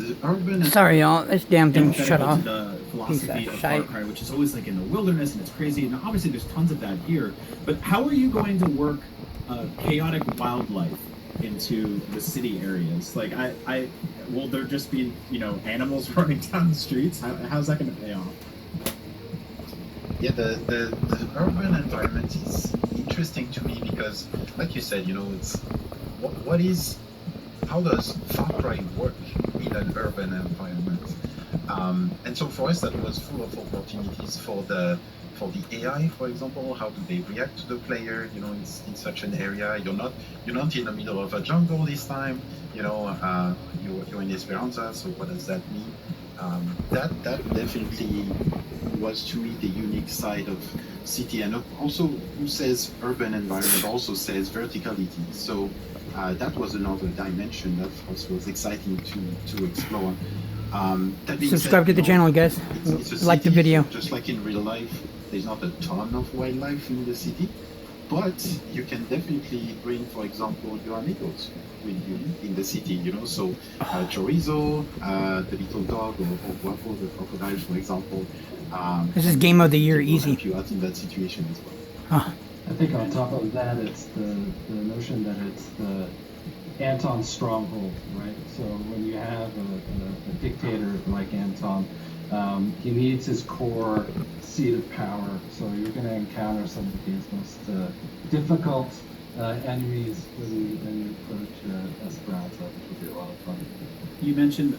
the urban. Sorry, y'all. This damn thing shut off. The philosophy of Far Cry, which is always like in the wilderness and it's crazy, and obviously there's tons of that here. But how are you going to work chaotic wildlife into the city areas? Like, will there just be animals running down the streets? How's that going to pay off? Yeah, the urban environment is interesting to me because, like you said, it's how does Far Cry work in an urban environment? And so for us, that was full of opportunities for the AI, for example. How do they react to the player? In such an area, you're not in the middle of a jungle this time. You're in Esperanza. So what does that mean? That definitely was to me the unique side of city, and also who says urban environment also says verticality. So that was another dimension that was exciting to explore. Subscribe to the channel, guys. It's like the video. Just like in real life, there's not a ton of wildlife in the city, but you can definitely bring, for example, your amigos with you in the city. So Chorizo, the little dog, or Guapo, the crocodile, for example. This is game of the year, easy. Help you out in that situation as well. Huh. I think on top of that, it's the notion that it's the Anton stronghold, right? So when you have a dictator like Anton, he needs his core seat of power. So you're going to encounter some of the game's most difficult enemies when you approach Esperanza, which will be a lot of fun. You mentioned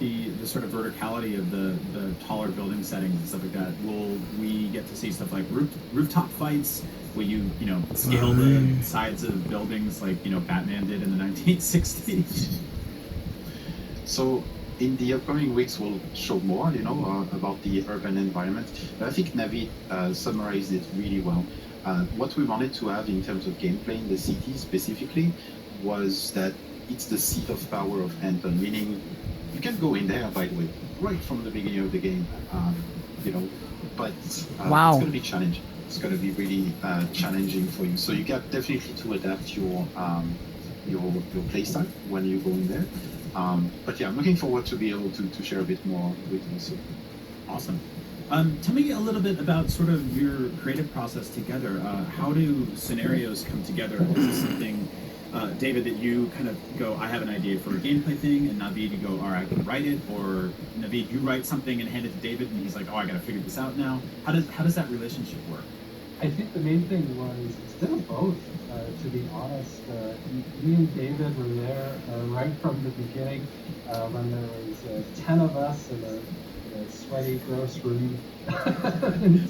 the sort of verticality of the taller building settings and stuff like that. Will we get to see stuff like rooftop fights? Will you scale the sides of buildings like Batman did in the 1960s? So in the upcoming weeks, we'll show more, about the urban environment. But I think Navid summarized it really well. What we wanted to have in terms of gameplay in the city specifically was that it's the seat of power of Anton, meaning you can go in there, by the way, right from the beginning of the game, but wow. It's going to be challenging. It's going to be really challenging for you. So you got definitely to adapt your playstyle when you go in there. But yeah, I'm looking forward to be able to share a bit more with you soon. Awesome. Tell me a little bit about sort of your creative process together. How do scenarios come together? Is this something, David, that you kind of go, I have an idea for a gameplay thing, and Navid, you go, all right, I can write it, or Navid, you write something and hand it to David, and he's like, oh, I got to figure this out now. How does that relationship work? I think the main thing was it's been both, to be honest. Me and David were there right from the beginning when there was 10 of us in a sweaty, gross room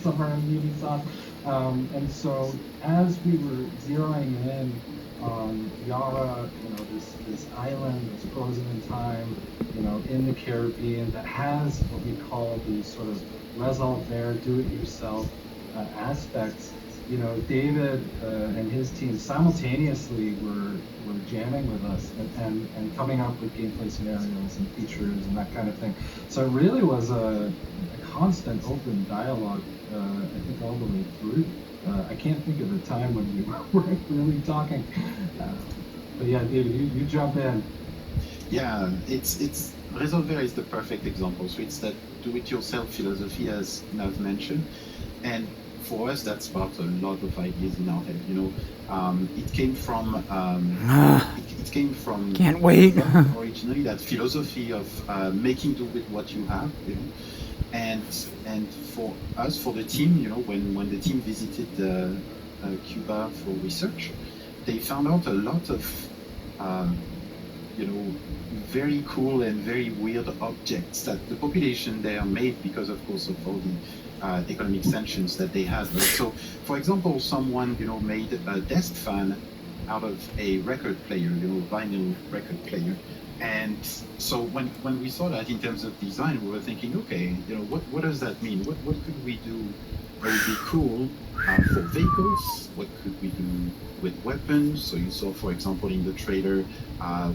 somewhere in Ubisoft. And so as we were zeroing in on Yara, this island that's frozen in time, in the Caribbean that has what we call these sort of laissez-faire, do-it-yourself aspects, David and his team simultaneously were jamming with us and coming up with gameplay scenarios and features and that kind of thing. So it really was a constant open dialogue, I think, all the way through. I can't think of a time when we weren't really talking. But yeah, David, you jump in. Yeah, it's Resolver is the perfect example. So it's that do-it-yourself philosophy, as Nav mentioned, and for us that sparked a lot of ideas in our head. It came from Can't wait. Originally that philosophy of making do with what you have, and for us, for the team, when the team visited Cuba for research, they found out a lot of very cool and very weird objects that the population there made because, of course, of all the economic sanctions that they had. Right? So, for example, someone made a desk fan out of a record player, vinyl record player. And so when we saw that in terms of design, we were thinking, okay, what does that mean? What could we do that would be cool for vehicles? What could we do with weapons? So you saw, for example, in the trailer,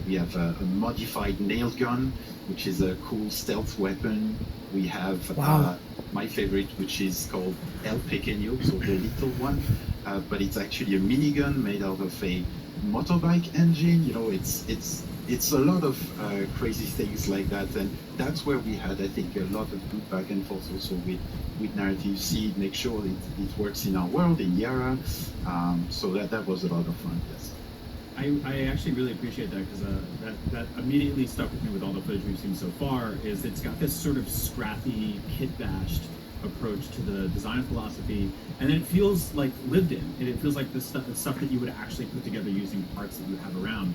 we have a modified nail gun, which is a cool stealth weapon. We have my favorite, which is called El Pequeño, so the little one, but it's actually a minigun made out of a motorbike engine. it's a lot of crazy things like that, and that's where we had, I think, a lot of good back and forth also with narrative seed, make sure it works in our world, in Yara. So that was a lot of fun. Yes. I actually really appreciate that because that immediately stuck with me with all the footage we've seen so far. Is it's got this sort of scrappy, kit-bashed approach to the design philosophy, and it feels like lived in. It feels like the stuff that you would actually put together using parts that you have around.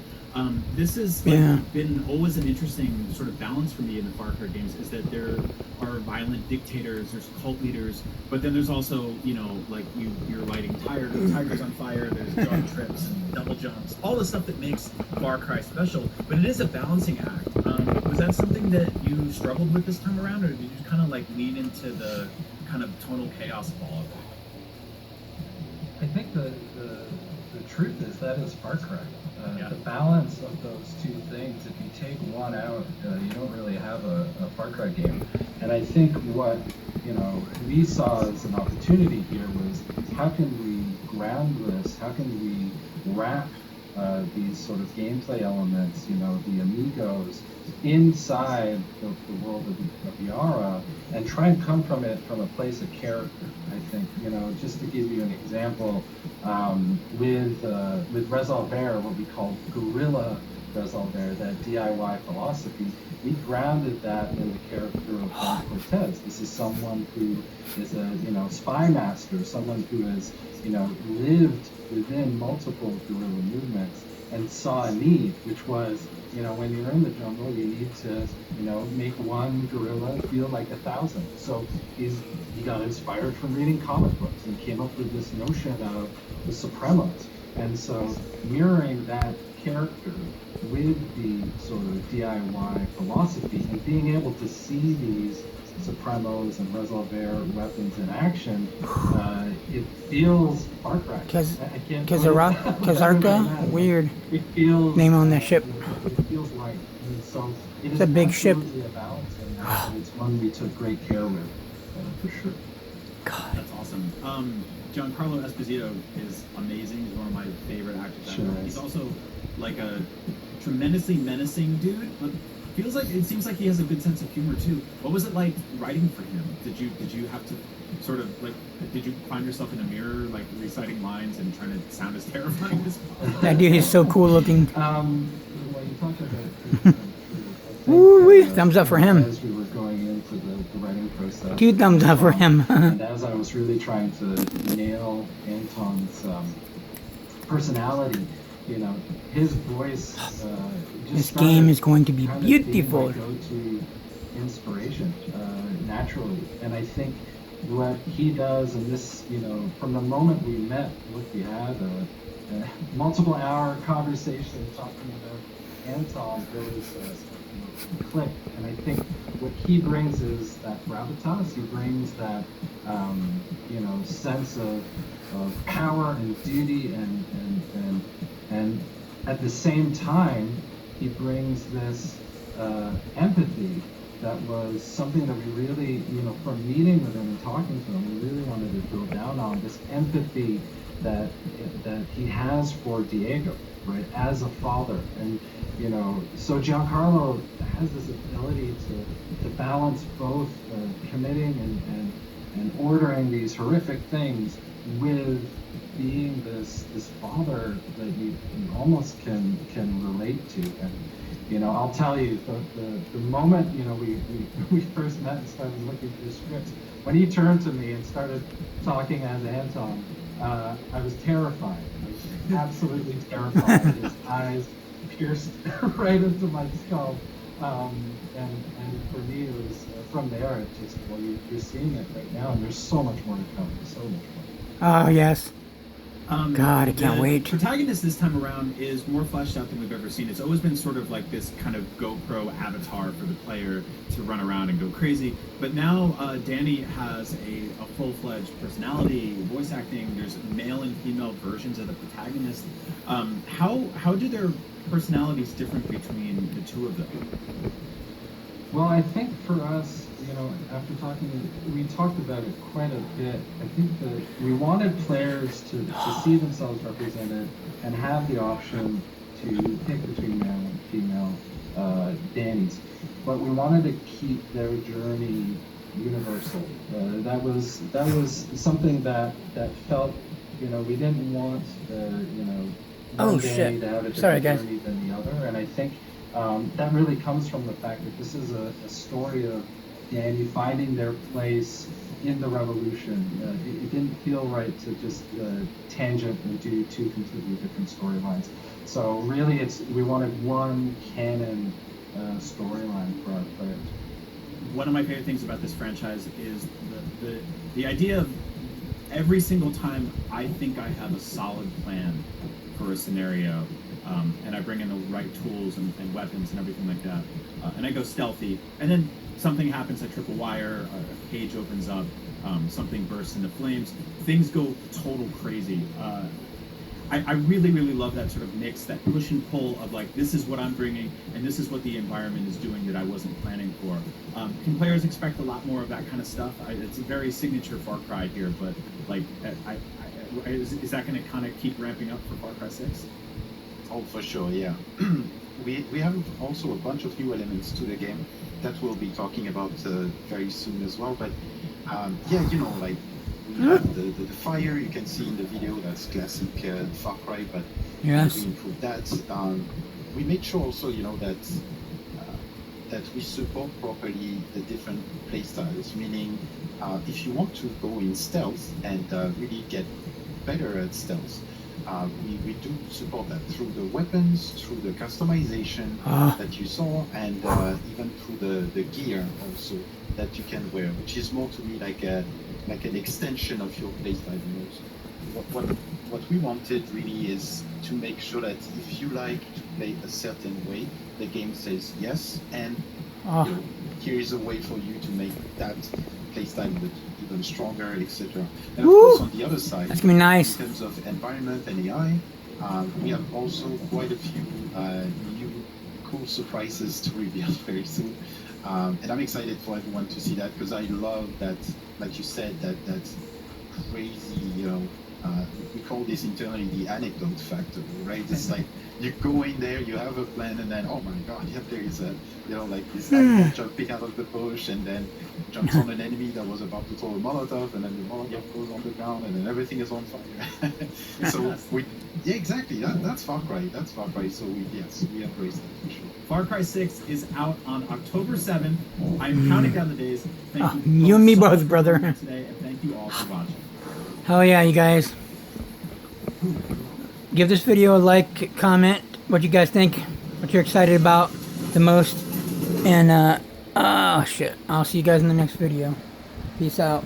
This has been always an interesting sort of balance for me in the Far Cry games, is that there are violent dictators, there's cult leaders, but then there's also, you know, like you're lighting tigers on fire, there's jog trips and double jumps, all the stuff that makes Far Cry special, but it is a balancing act. Was that something that you struggled with this time around, or did you kind of like lean into the kind of tonal chaos of all of it? I think the truth is that is Far Cry. The balance of those two things, if you take one out, you don't really have a Far Cry game. And I think what we saw as an opportunity here was, how can we ground this? How can we wrap these sort of gameplay elements, the amigos, inside the world of Yara, and try and come from it from a place of character. I think, just to give you an example, with Resolver, what we call guerrilla Resolver, that DIY philosophy, we grounded that in the character of Juan Cortez. This is someone who is a spy master, someone who has lived within multiple guerrilla movements and saw a need, which was, when you're in the jungle, you need to, make one guerrilla feel like 1,000. So he got inspired from reading comic books and came up with this notion of the Supremos. And so mirroring that character with the sort of DIY philosophy and being able to see these Supremos and Resolver weapons in action, it feels Far Cry. Kazarka? Weird. It feels name on that ship. It feels right. And so it's a big ship. A balance, and it's one we took great care with, for sure. God. That's awesome. Giancarlo Esposito is amazing. He's one of my favorite actors ever. He's also like a tremendously menacing dude, but it seems like he has a good sense of humor too. What was it like writing for him? Did you have to sort of like, did you find yourself in a mirror like reciting lines and trying to sound as terrifying as possible? That dude is so cool looking. When you talk about Woo-wee. Thumbs up for him. As we were going into the writing process, 2 thumbs up for him. and as I was really trying to nail Anton's personality, his voice. This game is going to be beautiful. Go-to inspiration naturally, and I think what he does, and this, from the moment we met, look, we had a multiple-hour conversation talking about Anton. There was a click, and I think what he brings is that gravitas. He brings that sense of power and duty, and at the same time, he brings this empathy that was something that we really, from meeting with him and talking to him, we really wanted to drill down on, this empathy that he has for Diego, right, as a father. And, so Giancarlo has this ability to balance both committing and ordering these horrific things with being this father that you almost can relate to. And I'll tell you, the moment we first met and started looking through scripts, when he turned to me and started talking as Anton, I was terrified. I was absolutely terrified. His eyes pierced right into my skull, and for me it was from there. It just, you're seeing it right now, and there's so much more to come. So much more. Oh yes. God, I can't wait. The protagonist this time around is more fleshed out than we've ever seen. It's always been sort of like this kind of GoPro avatar for the player to run around and go crazy. But now Danny has a full-fledged personality, voice acting. There's male and female versions of the protagonist. How do their personalities differ between the two of them? Well, I think for us, after we talked about it quite a bit. I think that we wanted players to see themselves represented and have the option to pick between male and female Danny's, but we wanted to keep their journey universal. That was something that felt, we didn't want Oh, one shit. Danny to have a Sorry, different guys. journey than the other, and I think that really comes from the fact that this is a story of Danny finding their place in the revolution. It didn't feel right to just tangent and do two completely different storylines. So really, we wanted one canon storyline for our players. One of my favorite things about this franchise is the idea of every single time I think I have a solid plan for a scenario, and I bring in the right tools and weapons and everything like that, and I go stealthy, and then something happens, I trip a wire, a cage opens up, something bursts into flames, things go total crazy. I really, really love that sort of mix, that push and pull of like, this is what I'm bringing, and this is what the environment is doing that I wasn't planning for. Can players expect a lot more of that kind of stuff? It's a very signature Far Cry here, but like, is that going to kind of keep ramping up for Far Cry 6? Oh, for sure, yeah. We have also a bunch of new elements to the game that we'll be talking about very soon as well. But yeah, like we have the fire you can see in the video. That's classic Far Cry, but Yes. we improved that. We made sure also, that we support properly the different playstyles. Meaning, if you want to go in stealth and really get better at stealth, we do support that through the weapons, through the customization that you saw, and even through the gear also that you can wear, which is more to me like an extension of your playstyle. What we wanted really is to make sure that if you like to play a certain way, the game says yes, and here is a way for you to make that playstyle even stronger, etc. And of course, on the other side, That's gonna be nice. in terms of environment and AI, we have also quite a few new cool surprises to reveal very soon. And I'm excited for everyone to see that, because I love that, like you said, that crazy, we call this internally the anecdote factor, right? It's like you go in there, you have a plan, and then, oh my god, yeah, there is a, like this animal jumping out of the bush, and then jumps on an enemy that was about to throw a Molotov, and then the Molotov goes on the ground, and then everything is on fire. So yeah, exactly. That's Far Cry. That's Far Cry. So we embrace that for sure. Far Cry 6 is out on October 7th. I'm counting down the days. Thank you. You and me so both, much for brother. joining me today, and thank you all for watching. Hell yeah, you guys. Give this video a like, comment what you guys think, what you're excited about the most, and oh shit, I'll see you guys in the next video. Peace out.